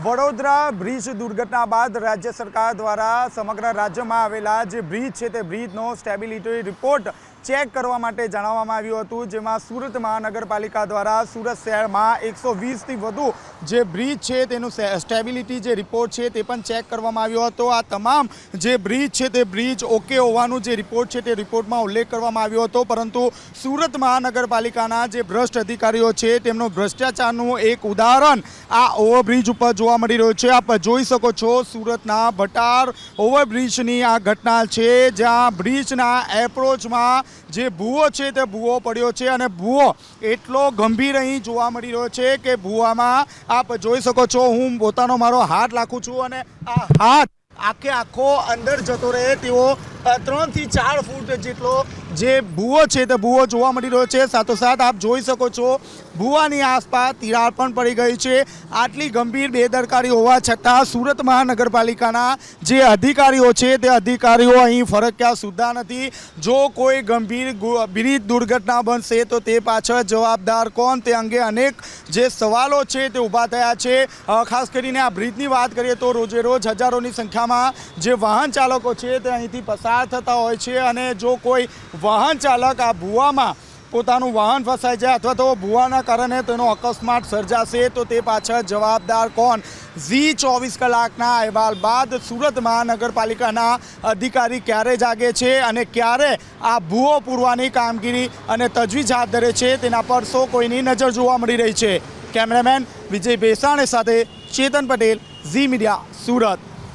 Vadodara bridge દુર્ઘટના બાદ રાજ્ય સરકાર દ્વારા સમગ્ર રાજ્યમાં આવેલા જે બ્રિજ છે તે બ્રિજનો સ્ટેબિલિટી રિપોર્ટ ચેક કરવા માટે જણાવવામાં આવ્યું હતું, જેમાં સુરત મહાનગરપાલિકા દ્વારા સુરત શહેરમાં 120થી વધુ જે બ્રિજ છે તેનું સ્ટેબિલિટી જે રિપોર્ટ છે તે પણ ચેક કરવામાં આવ્યો હતો। આ તમામ જે બ્રિજ છે તે બ્રિજ ઓકે હોવાનું જે રિપોર્ટ છે તે રિપોર્ટમાં ઉલ્લેખ કરવામાં આવ્યો હતો, પરંતુ સુરત મહાનગરપાલિકાના જે ભ્રષ્ટ અધિકારીઓ છે તેમનો ભ્રષ્ટાચારનું એક ઉદાહરણ આ ઓવરબ્રિજ ઉપર જોવા મળી રહ્યું છે। આપ જોઈ શકો છો, સુરતના ભટાર ઓવરબ્રિજની આ ઘટના છે, જ્યાં બ્રિજના એપ્રોચમાં જે ભૂવો છે તે ભૂવો પડ્યો છે અને ભૂવો એટલો ગંભીર અહીં જોવા મળી રહ્યો છે કે ભૂવામાં આપ જોઈ શકો છો, હું પોતાનો મારો હાથ નાખું છું અને આ હાથ આખો અંદર જતો રહે તેવો 3 થી 4 ફૂટ જેટલો જે ભૂવો છે તે ભૂવો જોવા મળી રહ્યો છે। સાથોસાથ આપ જોઈ શકો છો, ભૂવાની આસપાસ તિરાડ પણ પડી ગઈ છે। આટલી ગંભીર બેદરકારી હોવા છતાં સુરત મહાનગરપાલિકાના જે અધિકારીઓ છે તે અધિકારીઓ અહીં ફરક્યા સુદ્ધા નથી। જો કોઈ ગંભીર બ્રિજ દુર્ઘટના બનશે તો તે પાછળ જવાબદાર કોણ, તે અંગે અનેક જે સવાલો છે તે ઊભા થયા છે। ખાસ કરીને આ બ્રિજની વાત કરીએ તો રોજે રોજ હજારોની સંખ્યામાં જે વાહન ચાલકો છે તે અહીંથી પસાર થતા હોય છે, અને જો કોઈ વાહન ચાલક આ ભૂવામાં પોતાનું વાહન ફસાઈ જાય અથવા તો ભૂવાના કારણે તેનો અકસ્માત સર્જાશે તો તે પાછળ જવાબદાર કોણ? ઝી 24 કલાકના અહેવાલ બાદ સુરત મહાનગરપાલિકાના અધિકારી ક્યારે જાગે છે અને ક્યારે આ ભૂવો પૂરવાની કામગીરી અને તજવીજ હાથ ધરે છે, તેના પર સૌ કોઈની નજર જોવા મળી રહી છે। કેમેરામેન વિજય બેસાણે સાથે ચેતન પટેલ, ઝી મીડિયા, સુરત।